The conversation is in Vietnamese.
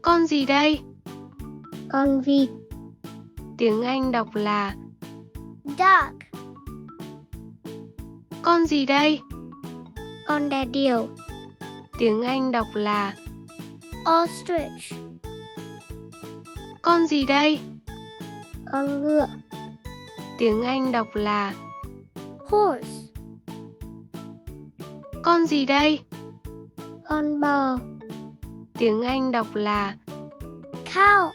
Con gì đây? Con vịt. Tiếng Anh đọc là Duck. con gì đây? Con đà điểu. Tiếng Anh đọc là Ostrich. con gì đây? Con ngựa. Tiếng Anh đọc là Horse. con gì đây? Con bò. Tiếng Anh đọc là Cow.